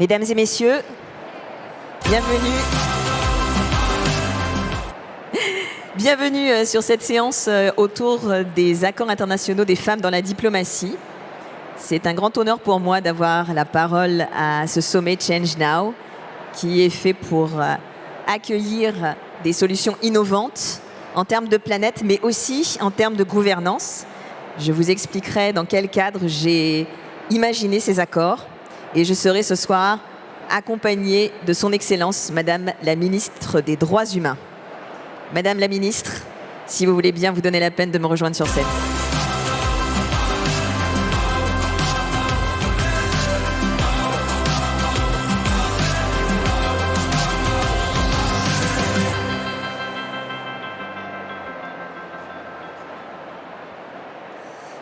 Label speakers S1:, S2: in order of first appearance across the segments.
S1: Mesdames et messieurs, bienvenue. Bienvenue sur cette séance autour des accords internationaux des femmes dans la diplomatie. C'est un grand honneur pour moi d'avoir la parole à ce sommet Change Now, qui est fait pour accueillir des solutions innovantes en termes de planète, mais aussi en termes de gouvernance. Je vous expliquerai dans quel cadre j'ai imaginé ces accords. Et je serai ce soir accompagnée de son Excellence, Madame la Ministre des Droits Humains. Madame la Ministre, si vous voulez bien vous donner la peine de me rejoindre sur scène.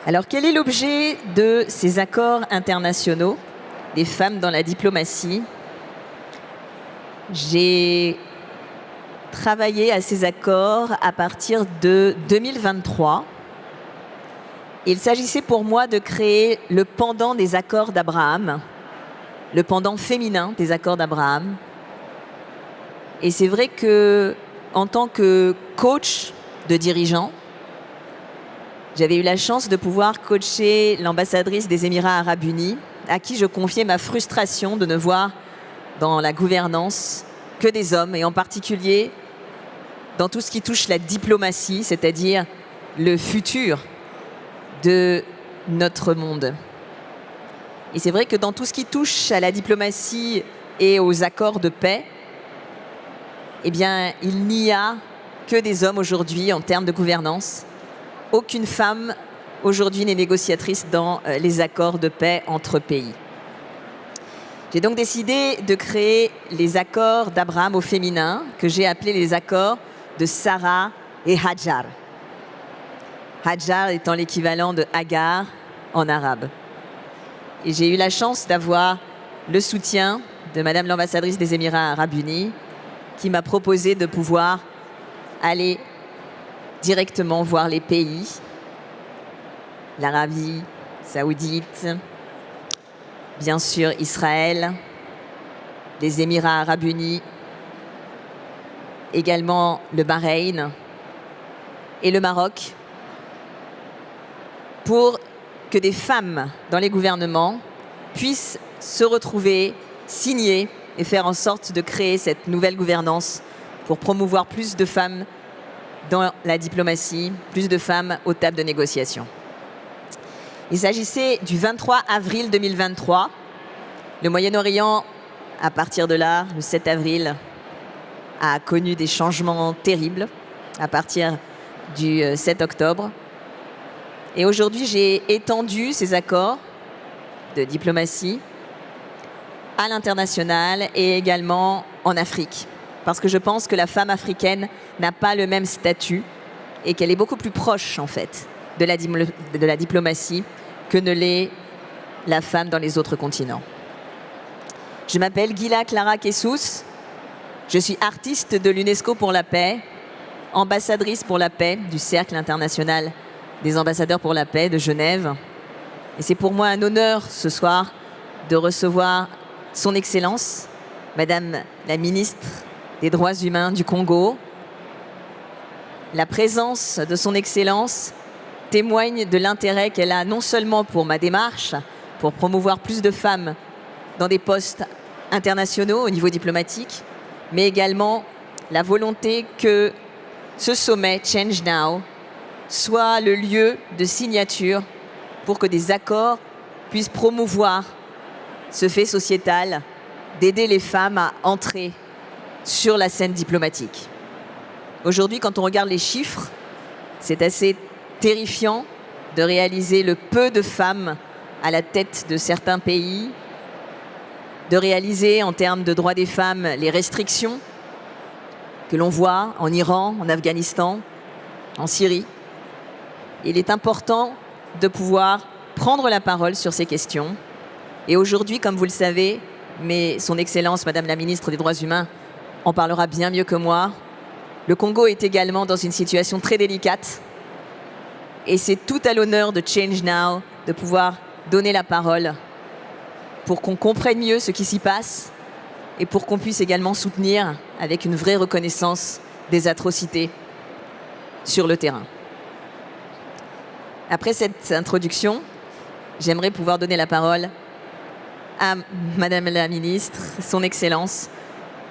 S1: Alors, quel est l'objet de ces accords internationaux des femmes dans la diplomatie? J'ai travaillé à ces accords à partir de 2023. Il s'agissait pour moi de créer le pendant des accords d'Abraham, le pendant féminin des accords d'Abraham. Et c'est vrai que, en tant que coach de dirigeants, j'avais eu la chance de pouvoir coacher l'ambassadrice des Émirats arabes unis, à qui je confiais ma frustration de ne voir dans la gouvernance que des hommes, et en particulier dans tout ce qui touche la diplomatie, c'est-à-dire le futur de notre monde. Et c'est vrai que dans tout ce qui touche à la diplomatie et aux accords de paix, eh bien, il n'y a que des hommes aujourd'hui en termes de gouvernance. Aucune femme aujourd'hui n'est négociatrice dans les accords de paix entre pays. J'ai donc décidé de créer les accords d'Abraham au féminin, que j'ai appelés les accords de Sarah et Hajar. Hajar étant l'équivalent de Hagar en arabe. Et j'ai eu la chance d'avoir le soutien de Madame l'ambassadrice des Émirats arabes unis, qui m'a proposé de pouvoir aller directement voir les pays, l'Arabie saoudite, bien sûr Israël, les Émirats arabes unis, également le Bahreïn et le Maroc, pour que des femmes dans les gouvernements puissent se retrouver, signer et faire en sorte de créer cette nouvelle gouvernance pour promouvoir plus de femmes dans la diplomatie, plus de femmes aux tables de négociation. Il s'agissait du 23 avril 2023. Le Moyen-Orient, à partir de là, le 7 avril, a connu des changements terribles à partir du 7 octobre. Et aujourd'hui, j'ai étendu ces accords de diplomatie à l'international et également en Afrique. Parce que je pense que la femme africaine n'a pas le même statut et qu'elle est beaucoup plus proche, en fait, de la diplomatie que ne l'est la femme dans les autres continents. Je m'appelle Gila Clara Kessous. Je suis artiste de l'UNESCO pour la paix, ambassadrice pour la paix du Cercle international des ambassadeurs pour la paix de Genève. Et c'est pour moi un honneur ce soir de recevoir son Excellence, Madame la Ministre des Droits Humains du Congo. La présence de son Excellence témoigne de l'intérêt qu'elle a non seulement pour ma démarche, pour promouvoir plus de femmes dans des postes internationaux au niveau diplomatique, mais également la volonté que ce sommet Change Now soit le lieu de signature pour que des accords puissent promouvoir ce fait sociétal d'aider les femmes à entrer sur la scène diplomatique. Aujourd'hui, quand on regarde les chiffres, c'est assez terrifiant de réaliser le peu de femmes à la tête de certains pays, de réaliser en termes de droits des femmes les restrictions que l'on voit en Iran, en Afghanistan, en Syrie. Il est important de pouvoir prendre la parole sur ces questions. Et aujourd'hui, comme vous le savez, mais son Excellence, Madame la Ministre des Droits Humains, en parlera bien mieux que moi, le Congo est également dans une situation très délicate. Et c'est tout à l'honneur de Change Now de pouvoir donner la parole pour qu'on comprenne mieux ce qui s'y passe et pour qu'on puisse également soutenir avec une vraie reconnaissance des atrocités sur le terrain. Après cette introduction, j'aimerais pouvoir donner la parole à Madame la Ministre, Son Excellence,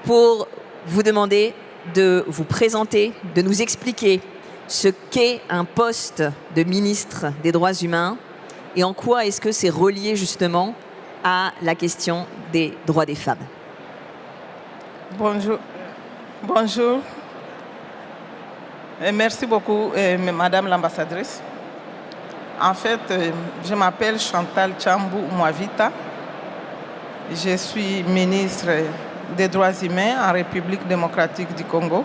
S1: pour vous demander de vous présenter, de nous expliquer ce qu'est un poste de ministre des Droits humains et en quoi est-ce que c'est relié justement à la question des droits des femmes.
S2: Bonjour. Bonjour. Et merci beaucoup, Madame l'ambassadrice. En fait, je m'appelle Chantal Tchambou Mwavita. Je suis ministre des Droits humains en République démocratique du Congo.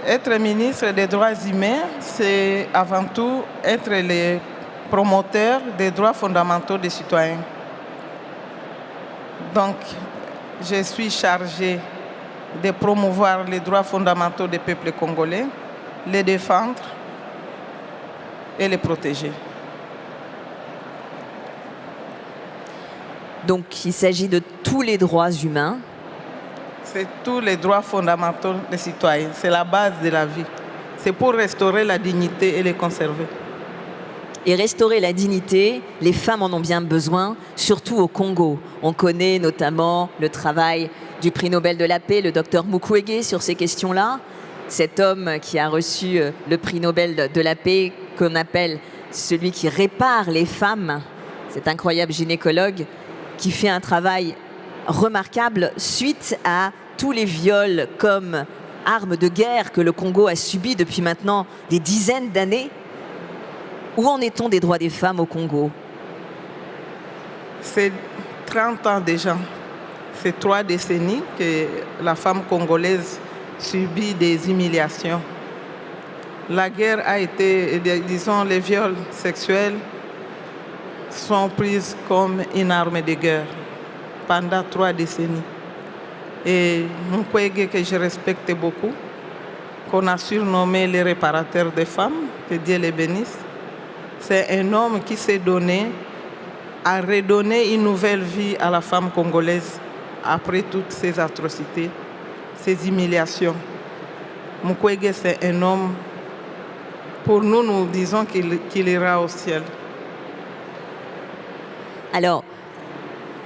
S2: Être ministre des Droits humains, c'est avant tout être le promoteur des droits fondamentaux des citoyens. Donc, je suis chargée de promouvoir les droits fondamentaux des peuples congolais, les défendre et les protéger.
S1: Donc, il s'agit de tous les droits humains.
S2: C'est tous les droits fondamentaux des citoyens. C'est la base de la vie. C'est pour restaurer la dignité et les conserver.
S1: Et restaurer la dignité, les femmes en ont bien besoin, surtout au Congo. On connaît notamment le travail du prix Nobel de la paix, le docteur Mukwege, sur ces questions-là. Cet homme qui a reçu le prix Nobel de la paix, qu'on appelle celui qui répare les femmes, cet incroyable gynécologue, qui fait un travail remarquable suite à tous les viols comme armes de guerre que le Congo a subi depuis maintenant des dizaines d'années. Où en est-on des droits des femmes au Congo?
S2: C'est 30 ans déjà. C'est 3 décennies que la femme congolaise subit des humiliations. La guerre a été, disons, les viols sexuels sont prises comme une arme de guerre pendant 3 décennies. Et Mukwege, que je respecte beaucoup, qu'on a surnommé le réparateur des femmes, que Dieu les bénisse, c'est un homme qui s'est donné à redonner une nouvelle vie à la femme congolaise après toutes ces atrocités, ces humiliations. Mukwege, c'est un homme, pour nous, nous disons qu'il ira au ciel.
S1: Alors,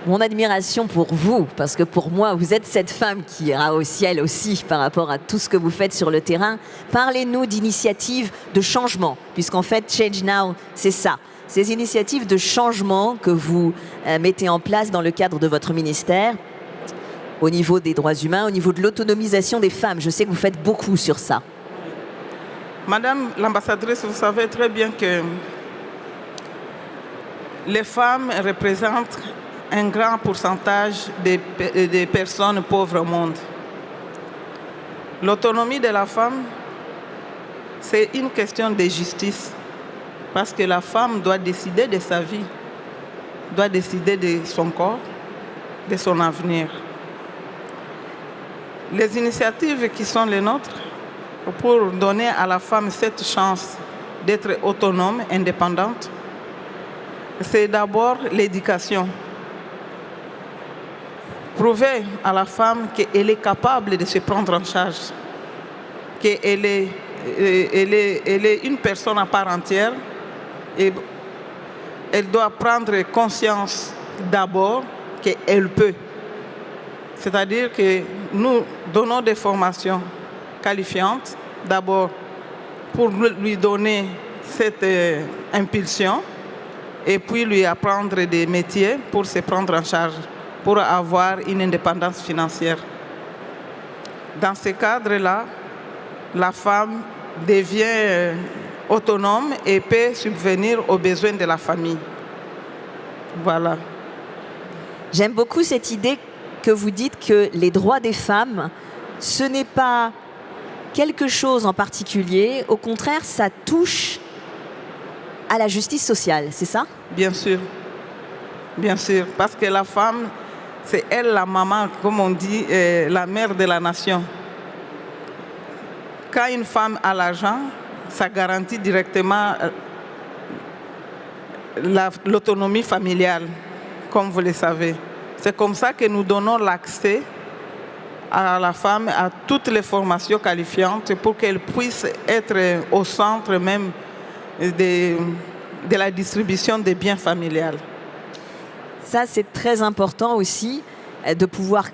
S1: mon admiration pour vous, parce que pour moi, vous êtes cette femme qui ira au ciel aussi par rapport à tout ce que vous faites sur le terrain. Parlez-nous d'initiatives de changement, puisqu'en fait, Change Now, c'est ça. Ces initiatives de changement que vous mettez en place dans le cadre de votre ministère, au niveau des droits humains, au niveau de l'autonomisation des femmes. Je sais que vous faites beaucoup sur ça.
S2: Madame l'ambassadrice, vous savez très bien que les femmes représentent un grand pourcentage des personnes pauvres au monde. L'autonomie de la femme, c'est une question de justice, parce que la femme doit décider de sa vie, doit décider de son corps, de son avenir. Les initiatives qui sont les nôtres pour donner à la femme cette chance d'être autonome, indépendante, c'est d'abord l'éducation. Prouver à la femme qu'elle est capable de se prendre en charge, qu'elle est une personne à part entière et elle doit prendre conscience d'abord qu'elle peut. C'est-à-dire que nous donnons des formations qualifiantes, d'abord pour lui donner cette impulsion et puis lui apprendre des métiers pour se prendre en charge, pour avoir une indépendance financière. Dans ce cadre-là, la femme devient autonome et peut subvenir aux besoins de la famille. Voilà.
S1: J'aime beaucoup cette idée que vous dites que les droits des femmes, ce n'est pas quelque chose en particulier, au contraire, ça touche à la justice sociale, c'est ça?
S2: Bien sûr, parce que la femme, c'est elle la maman, comme on dit, la mère de la nation. Quand une femme a l'argent, ça garantit directement l'autonomie familiale, comme vous le savez. C'est comme ça que nous donnons l'accès à la femme à toutes les formations qualifiantes pour qu'elle puisse être au centre même de la distribution des biens familiales.
S1: Ça, c'est très important aussi de pouvoir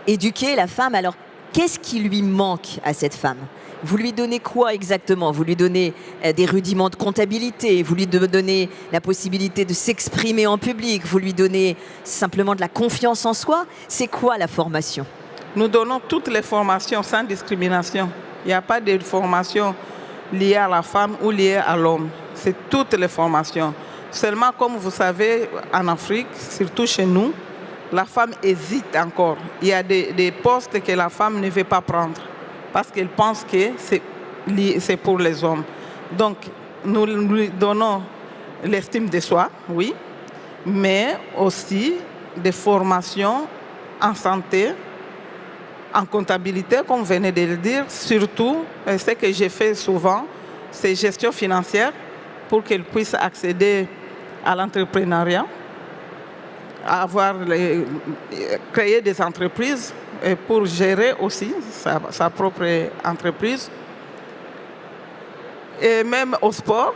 S1: éduquer la femme. Alors, qu'est-ce qui lui manque à cette femme? Vous lui donnez quoi exactement? Vous lui donnez des rudiments de comptabilité, vous lui donnez la possibilité de s'exprimer en public, vous lui donnez simplement de la confiance en soi. C'est quoi la formation?
S2: Nous donnons toutes les formations sans discrimination. Il n'y a pas de formation liée à la femme ou liée à l'homme. C'est toutes les formations. Seulement, comme vous savez, en Afrique, surtout chez nous, la femme hésite encore. Il y a des postes que la femme ne veut pas prendre parce qu'elle pense que c'est pour les hommes. Donc, nous lui donnons l'estime de soi, oui, mais aussi des formations en santé, en comptabilité, comme vous venez de le dire. Surtout, ce que j'ai fait souvent, c'est gestion financière pour qu'elle puisse accéder à l'entrepreneuriat, créer des entreprises pour gérer aussi sa propre entreprise. Et même au sport,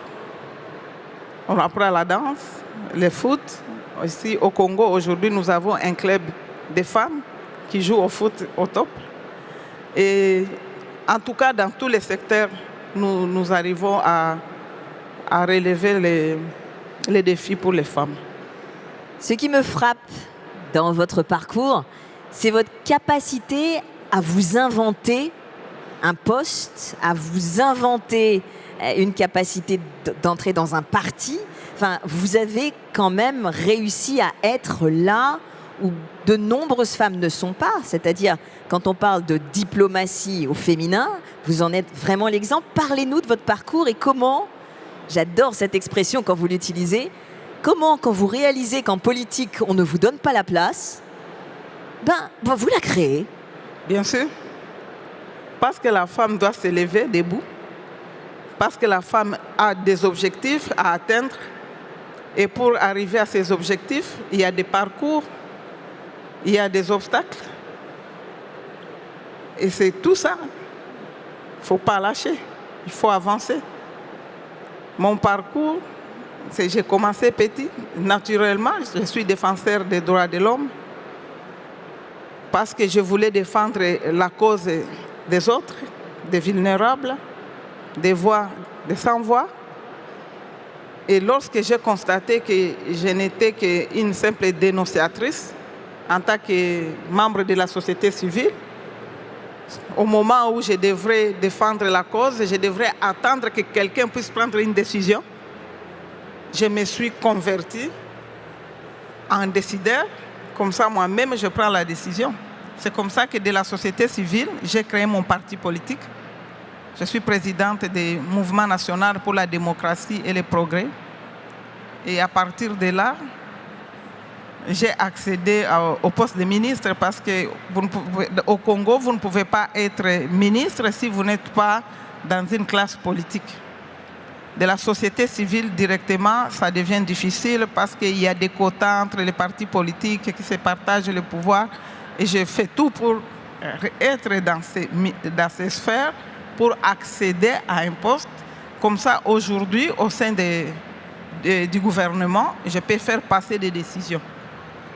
S2: on apprend la danse, le foot. Ici au Congo, aujourd'hui, nous avons un club de femmes qui jouent au foot au top. Et en tout cas, dans tous les secteurs, nous arrivons à relever les défis pour les femmes.
S1: Ce qui me frappe dans votre parcours, c'est votre capacité à vous inventer un poste, à vous inventer une capacité d'entrer dans un parti. Enfin, vous avez quand même réussi à être là où de nombreuses femmes ne sont pas. C'est-à-dire, quand on parle de diplomatie au féminin, vous en êtes vraiment l'exemple. Parlez-nous de votre parcours et comment, j'adore cette expression quand vous l'utilisez, comment, quand vous réalisez qu'en politique, on ne vous donne pas la place, vous la créez.
S2: Bien sûr. Parce que la femme doit se lever debout. Parce que la femme a des objectifs à atteindre. Et pour arriver à ces objectifs, il y a des parcours, il y a des obstacles. Et c'est tout ça. Il ne faut pas lâcher. Il faut avancer. Mon parcours, j'ai commencé petit. Naturellement, je suis défenseur des droits de l'homme parce que je voulais défendre la cause des autres, des vulnérables, des sans-voix. Et lorsque j'ai constaté que je n'étais qu'une simple dénonciatrice en tant que membre de la société civile, au moment où je devrais défendre la cause, je devrais attendre que quelqu'un puisse prendre une décision. Je me suis convertie en décideur. Comme ça, moi-même, je prends la décision. C'est comme ça que de la société civile, j'ai créé mon parti politique. Je suis présidente du Mouvement national pour la démocratie et le progrès. Et à partir de là, j'ai accédé au poste de ministre parce qu'au Congo, vous ne pouvez pas être ministre si vous n'êtes pas dans une classe politique. De la société civile directement, ça devient difficile parce qu'il y a des quotas entre les partis politiques qui se partagent le pouvoir. Et j'ai fait tout pour être dans ces sphères pour accéder à un poste. Comme ça, aujourd'hui, au sein du gouvernement, je peux faire passer des décisions.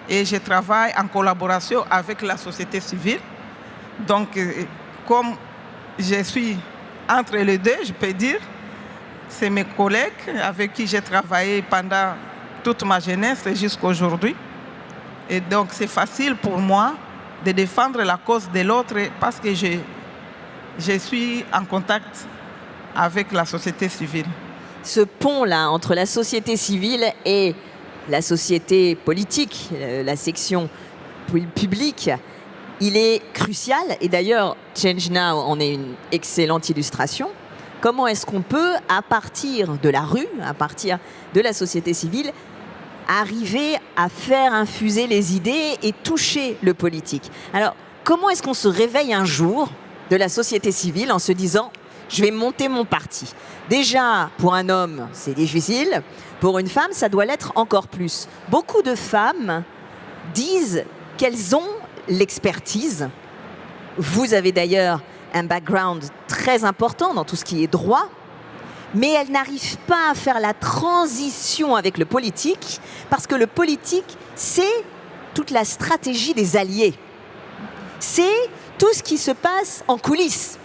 S2: Et je travaille en collaboration avec la société civile. Donc, comme je suis entre les deux, je peux dire, c'est mes collègues avec qui j'ai travaillé pendant toute ma jeunesse jusqu'à aujourd'hui. Et donc, c'est facile pour moi de défendre la cause de l'autre parce que je suis en contact avec la société civile.
S1: Ce pont-là entre la société civile et la société politique, la section publique, il est crucial. Et d'ailleurs, Change Now en est une excellente illustration. Comment est-ce qu'on peut, à partir de la rue, à partir de la société civile, arriver à faire infuser les idées et toucher le politique? Alors, comment est-ce qu'on se réveille un jour de la société civile en se disant « je vais monter mon parti. Déjà, pour un homme, c'est difficile. Pour une femme, ça doit l'être encore plus. Beaucoup de femmes disent qu'elles ont l'expertise. Vous avez d'ailleurs un background très important dans tout ce qui est droit, mais elles n'arrivent pas à faire la transition avec le politique, parce que le politique, c'est toute la stratégie des alliés. C'est tout ce qui se passe en coulisses.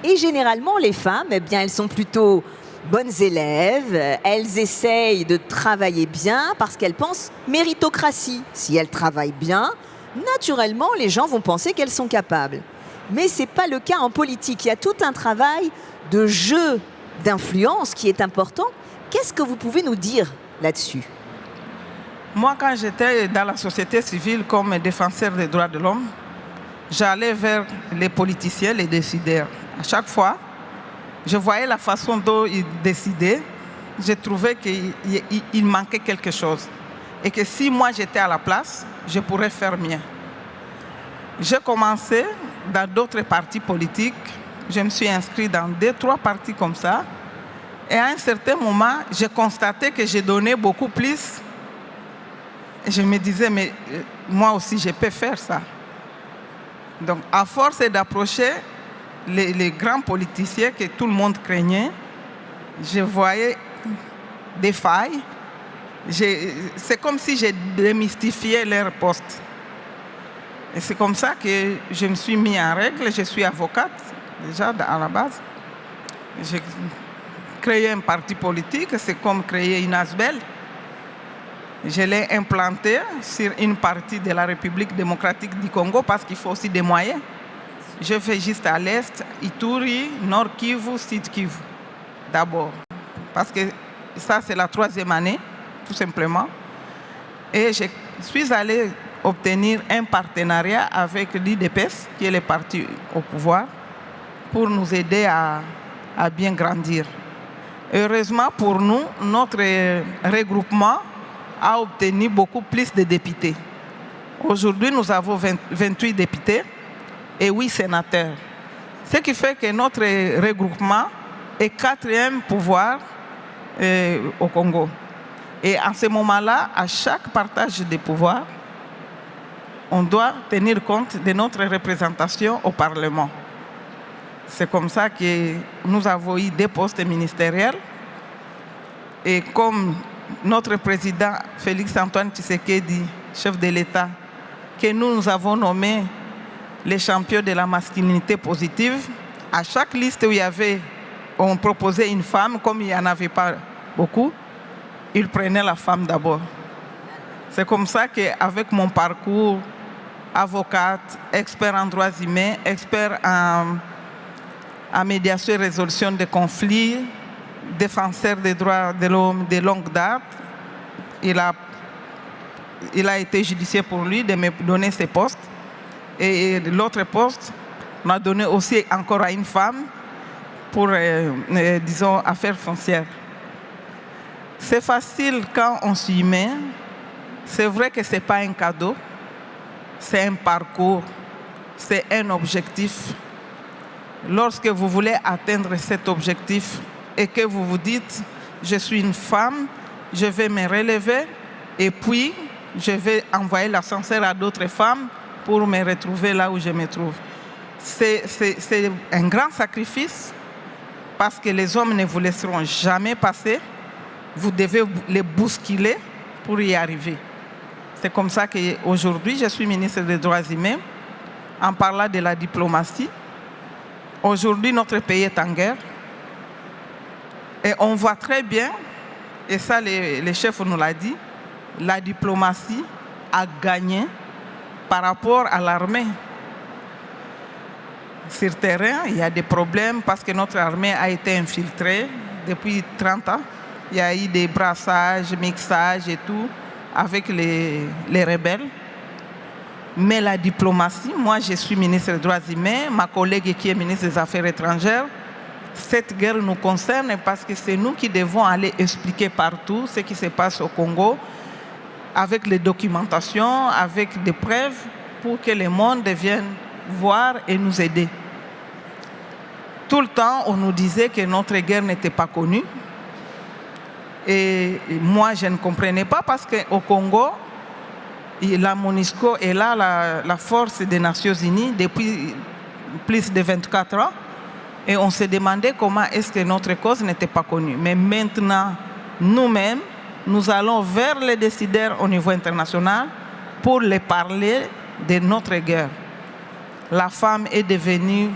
S1: Et généralement, les femmes, eh bien, elles sont plutôt bonnes élèves, elles essayent de travailler bien parce qu'elles pensent méritocratie. Si elles travaillent bien, naturellement, les gens vont penser qu'elles sont capables. Mais ce n'est pas le cas en politique. Il y a tout un travail de jeu d'influence qui est important. Qu'est-ce que vous pouvez nous dire là-dessus?
S2: Moi, quand j'étais dans la société civile comme défenseur des droits de l'homme, j'allais vers les politiciens, les décideurs. À chaque fois, je voyais la façon dont ils décidaient. Je trouvais qu'il manquait quelque chose. Et que si moi j'étais à la place, je pourrais faire mieux. J'ai commencé dans d'autres partis politiques. Je me suis inscrit dans 2-3 partis comme ça. Et à un certain moment, j'ai constaté que j'ai donné beaucoup plus. Et je me disais, mais moi aussi, je peux faire ça. Donc, à force d'approcher les grands politiciens que tout le monde craignait, je voyais des failles. C'est comme si j'ai démystifié leur poste. Et c'est comme ça que je me suis mis en règle. Je suis avocate, déjà, à la base. J'ai créé un parti politique, c'est comme créer une ASBEL. Je l'ai implanté sur une partie de la République démocratique du Congo parce qu'il faut aussi des moyens. Je vais juste à l'est, Ituri, Nord Kivu, Sud Kivu, d'abord. Parce que ça, c'est la 3e année, tout simplement. Et je suis allé obtenir un partenariat avec l'IDPS, qui est le parti au pouvoir, pour nous aider à bien grandir. Heureusement pour nous, notre regroupement a obtenu beaucoup plus de députés. Aujourd'hui, nous avons 28 députés et 8 sénateurs. Ce qui fait que notre regroupement est 4e pouvoir au Congo. Et en ce moment-là, à chaque partage des pouvoirs, on doit tenir compte de notre représentation au Parlement. C'est comme ça que nous avons eu des postes ministériels. Et comme notre président Félix-Antoine Tshisekedi, chef de l'État, que nous avons nommé les champions de la masculinité positive, à chaque liste où on proposait une femme, comme il n'y en avait pas beaucoup, il prenait la femme d'abord. C'est comme ça qu'avec mon parcours, avocate, expert en droits humains, expert en médiation et résolution de conflits, défenseur des droits de l'homme de longue date, il a été judiciaire pour lui de me donner ce poste. Et l'autre poste m'a donné aussi encore à une femme pour, disons, affaires foncières. C'est facile quand on s'y met. C'est vrai que ce n'est pas un cadeau. C'est un parcours. C'est un objectif. Lorsque vous voulez atteindre cet objectif et que vous vous dites, je suis une femme, je vais me relever et puis je vais envoyer l'ascenseur à d'autres femmes pour me retrouver là où je me trouve. C'est un grand sacrifice parce que les hommes ne vous laisseront jamais passer. Vous devez les bousculer pour y arriver. C'est comme ça qu'aujourd'hui, je suis ministre des Droits humains. En parlant de la diplomatie, aujourd'hui, notre pays est en guerre. Et on voit très bien, et ça, les chefs nous l'ont dit, la diplomatie a gagné par rapport à l'armée. Sur terrain, il y a des problèmes parce que notre armée a été infiltrée depuis 30 ans. Il y a eu des brassages, mixages et tout avec les rebelles. Mais la diplomatie, moi je suis ministre des Droits humains, ma collègue qui est ministre des Affaires étrangères, cette guerre nous concerne parce que c'est nous qui devons aller expliquer partout ce qui se passe au Congo avec les documentations, avec des preuves pour que le monde vienne voir et nous aider. tout le temps, on nous disait que notre guerre n'était pas connue. Et moi, je ne comprenais pas parce qu'au Congo, la MONUSCO est là, la force des Nations Unies, depuis plus de 24 ans. Et on se demandait comment est-ce que notre cause n'était pas connue. Mais maintenant, nous-mêmes, nous allons vers les décideurs au niveau international pour les parler de notre guerre. La femme est devenue,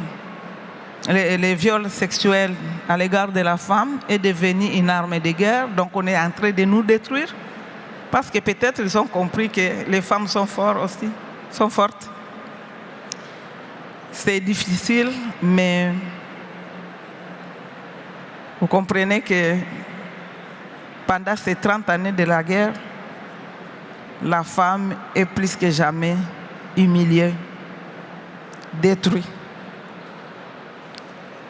S2: les viols sexuels à l'égard de la femme est devenu une arme de guerre. Donc on est en train de nous détruire parce que peut-être ils ont compris que les femmes sont fortes aussi, sont fortes. C'est difficile, mais vous comprenez que pendant ces 30 années de la guerre, la femme est plus que jamais humiliée, détruite.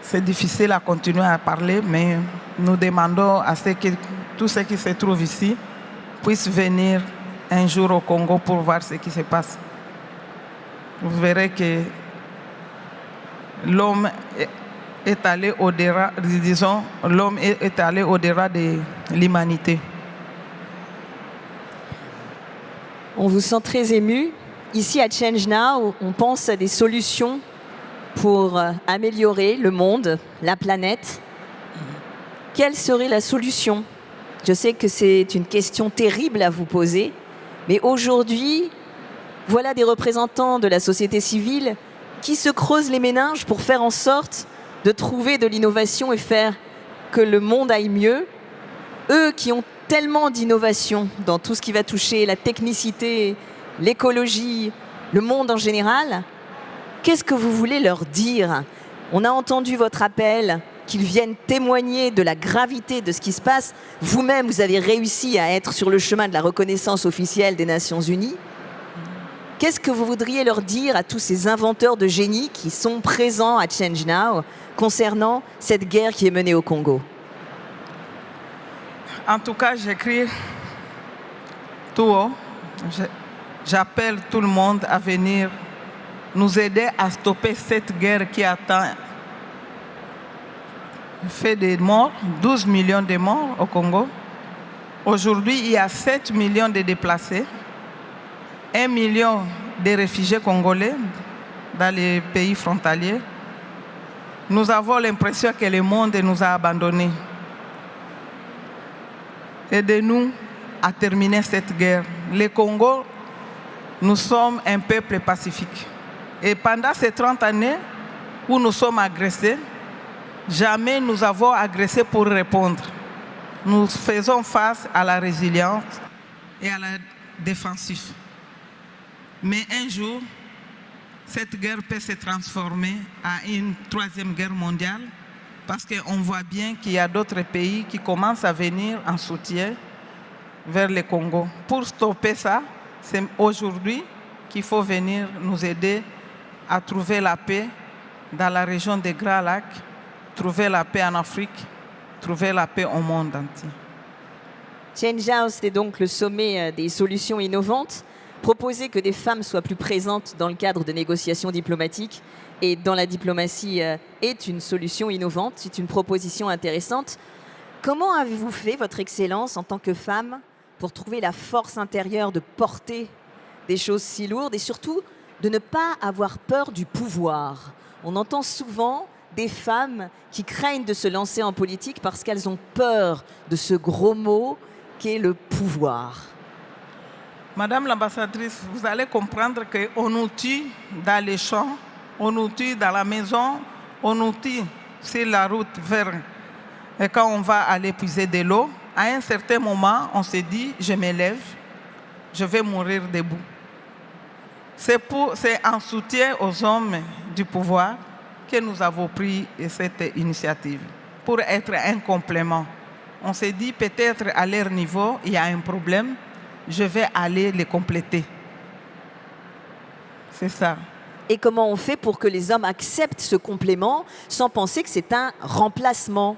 S2: C'est difficile à continuer à parler, mais nous demandons à ce que tous ceux qui se trouvent ici puissent venir un jour au Congo pour voir ce qui se passe. Vous verrez que l'homme est allé au-delà, disons, l'homme est allé au-delà de l'humanité.
S1: On vous sent très ému. Ici à Change Now, on pense à des solutions pour améliorer le monde, la planète. Quelle serait la solution? Je sais que c'est une question terrible à vous poser, mais aujourd'hui, voilà des représentants de la société civile qui se creusent les méninges pour faire en sorte de trouver de l'innovation et faire que le monde aille mieux. Eux qui ont tellement d'innovation dans tout ce qui va toucher la technicité, l'écologie, le monde en général, qu'est-ce que vous voulez leur dire? On a entendu votre appel, qu'ils viennent témoigner de la gravité de ce qui se passe. Vous-même, vous avez réussi à être sur le chemin de la reconnaissance officielle des Nations Unies. Qu'est-ce que vous voudriez leur dire à tous ces inventeurs de génie qui sont présents à Change Now concernant cette guerre qui est menée au Congo?
S2: En tout cas, j'écris tout haut. J'appelle tout le monde à venir nous aider à stopper cette guerre qui fait des morts, 12 millions de morts au Congo. Aujourd'hui, il y a 7 millions de déplacés, 1 million de réfugiés congolais dans les pays frontaliers. Nous avons l'impression que le monde nous a abandonnés. Aidez-nous à terminer cette guerre. Le Congo, nous sommes un peuple pacifique. Et pendant ces 30 années où nous sommes agressés, jamais nous avons agressé pour répondre. Nous faisons face à la résilience et à la défensive. Mais un jour, cette guerre peut se transformer en une troisième guerre mondiale parce qu'on voit bien qu'il y a d'autres pays qui commencent à venir en soutien vers le Congo. Pour stopper ça, c'est aujourd'hui qu'il faut venir nous aider à trouver la paix dans la région des Grands Lacs, trouver la paix en Afrique, trouver la paix au monde entier.
S1: Change Now, c'était donc le sommet des solutions innovantes. Proposer que des femmes soient plus présentes dans le cadre de négociations diplomatiques et dans la diplomatie est une solution innovante, c'est une proposition intéressante. Comment avez-vous fait, votre Excellence, en tant que femme, pour trouver la force intérieure de porter des choses si lourdes et surtout de ne pas avoir peur du pouvoir? On entend souvent des femmes qui craignent de se lancer en politique parce qu'elles ont peur de ce gros mot qu'est le pouvoir.
S2: Madame l'ambassadrice, vous allez comprendre qu'on nous tue dans les champs, on nous tue dans la maison, on nous tue sur la route vers... Et quand on va aller puiser de l'eau, à un certain moment, on se dit, je me lève, je vais mourir debout. C'est en soutien aux hommes du pouvoir que nous avons pris cette initiative, pour être un complément. On s'est dit, peut-être à leur niveau, il y a un problème, je vais aller les compléter. C'est ça.
S1: Et comment on fait pour que les hommes acceptent ce complément sans penser que c'est un remplacement?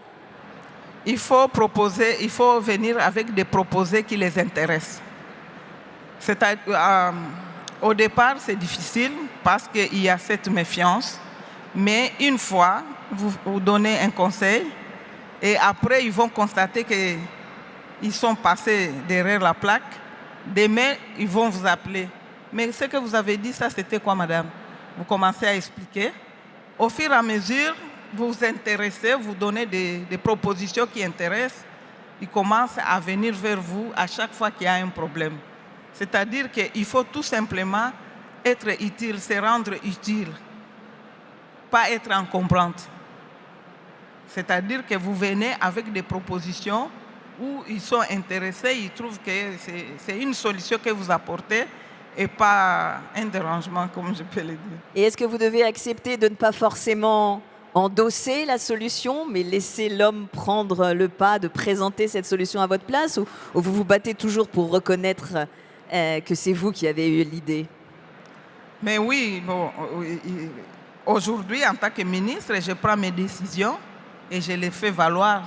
S2: Il faut proposer, il faut venir avec des proposés qui les intéressent. Au départ, c'est difficile parce qu'il y a cette méfiance. Mais une fois, vous donner un conseil et après, ils vont constater qu'ils sont passés derrière la plaque. Demain, ils vont vous appeler. Mais ce que vous avez dit, ça, c'était quoi, madame? Vous commencez à expliquer. Au fur et à mesure, vous vous intéressez, vous donnez des propositions qui intéressent. Ils commencent à venir vers vous à chaque fois qu'il y a un problème. C'est-à-dire qu'il faut tout simplement être utile, se rendre utile, pas être encombrante. C'est-à-dire que vous venez avec des propositions où ils sont intéressés, ils trouvent que c'est une solution que vous apportez et pas un dérangement, comme je peux le dire.
S1: Et est-ce que vous devez accepter de ne pas forcément endosser la solution, mais laisser l'homme prendre le pas de présenter cette solution à votre place, ou vous vous battez toujours pour reconnaître que c'est vous qui avez eu l'idée?
S2: Mais oui, bon, aujourd'hui, en tant que ministre, je prends mes décisions et je les fais valoir.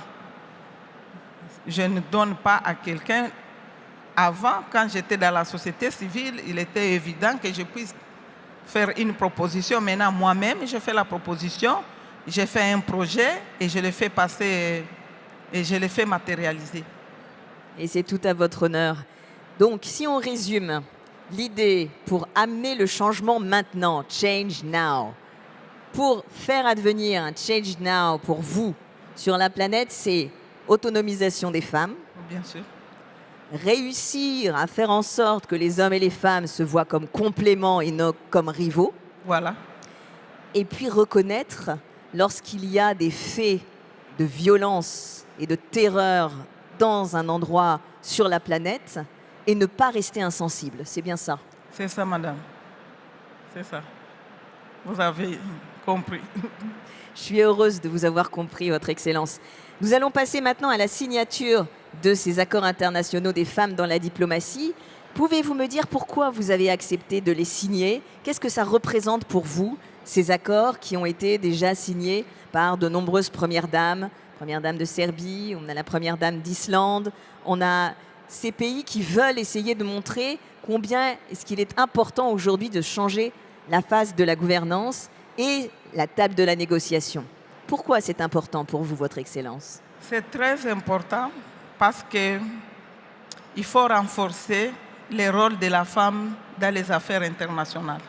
S2: Je ne donne pas à quelqu'un. Avant, quand j'étais dans la société civile, il était évident que je puisse faire une proposition. Maintenant, moi-même, je fais la proposition, je fais un projet et je le fais passer et je le fais matérialiser.
S1: Et c'est tout à votre honneur. Donc, si on résume, l'idée pour amener le changement maintenant, change now, pour faire advenir un change now pour vous sur la planète, c'est autonomisation des femmes,
S2: Bien sûr.
S1: réussir à faire en sorte que les hommes et les femmes se voient comme compléments et non comme rivaux,
S2: Voilà.
S1: et puis reconnaître lorsqu'il y a des faits de violence et de terreur dans un endroit sur la planète et ne pas rester insensible. C'est bien ça.
S2: C'est ça, madame. C'est ça. Vous avez compris.
S1: Je suis heureuse de vous avoir compris, Votre Excellence. Nous allons passer maintenant à la signature de ces accords internationaux des femmes dans la diplomatie. Pouvez-vous me dire pourquoi vous avez accepté de les signer? Qu'est-ce que ça représente pour vous, ces accords qui ont été déjà signés par de nombreuses premières dames de Serbie, on a la première dame d'Islande, on a ces pays qui veulent essayer de montrer combien est-ce qu'il est important aujourd'hui de changer la phase de la gouvernance et la table de la négociation. Pourquoi c'est important pour vous, Votre Excellence?
S2: C'est très important parce qu'il faut renforcer le rôle de la femme dans les affaires internationales.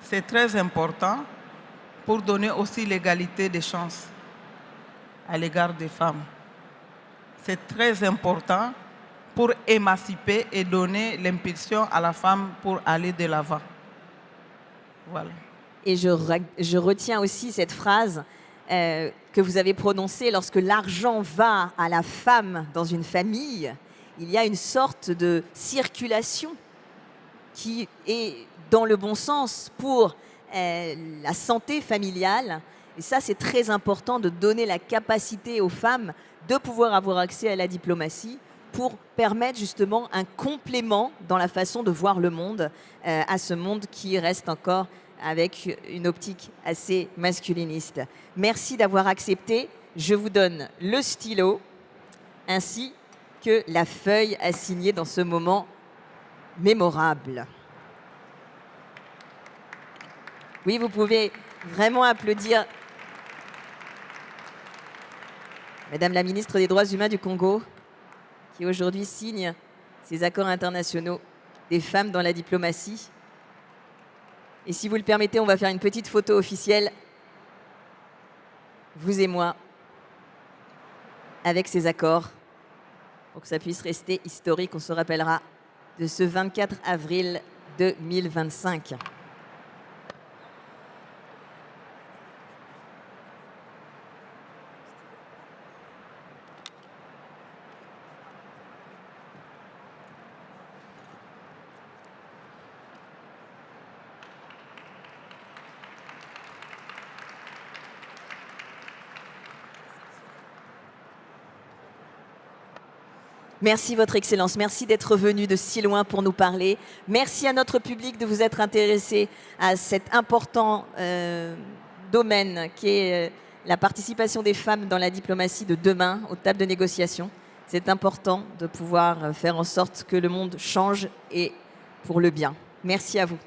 S2: C'est très important pour donner aussi l'égalité des chances à l'égard des femmes. C'est très important pour émanciper et donner l'impulsion à la femme pour aller de l'avant. Voilà.
S1: Et je retiens aussi cette phrase que vous avez prononcée: lorsque l'argent va à la femme dans une famille, il y a une sorte de circulation qui est dans le bon sens pour la santé familiale. Et ça, c'est très important de donner la capacité aux femmes de pouvoir avoir accès à la diplomatie pour permettre justement un complément dans la façon de voir le monde, à ce monde qui reste encore avec une optique assez masculiniste. Merci d'avoir accepté. Je vous donne le stylo ainsi que la feuille à signer dans ce moment mémorable. Oui, vous pouvez vraiment applaudir Madame la ministre des Droits humains du Congo, qui aujourd'hui signe ces accords internationaux des femmes dans la diplomatie. Et si vous le permettez, on va faire une petite photo officielle, vous et moi, avec ces accords, pour que ça puisse rester historique. On se rappellera de ce 24 avril 2025. Merci, Votre Excellence. Merci d'être venu de si loin pour nous parler. Merci à notre public de vous être intéressé à cet important domaine qui est la participation des femmes dans la diplomatie de demain aux tables de négociation. C'est important de pouvoir faire en sorte que le monde change et pour le bien. Merci à vous.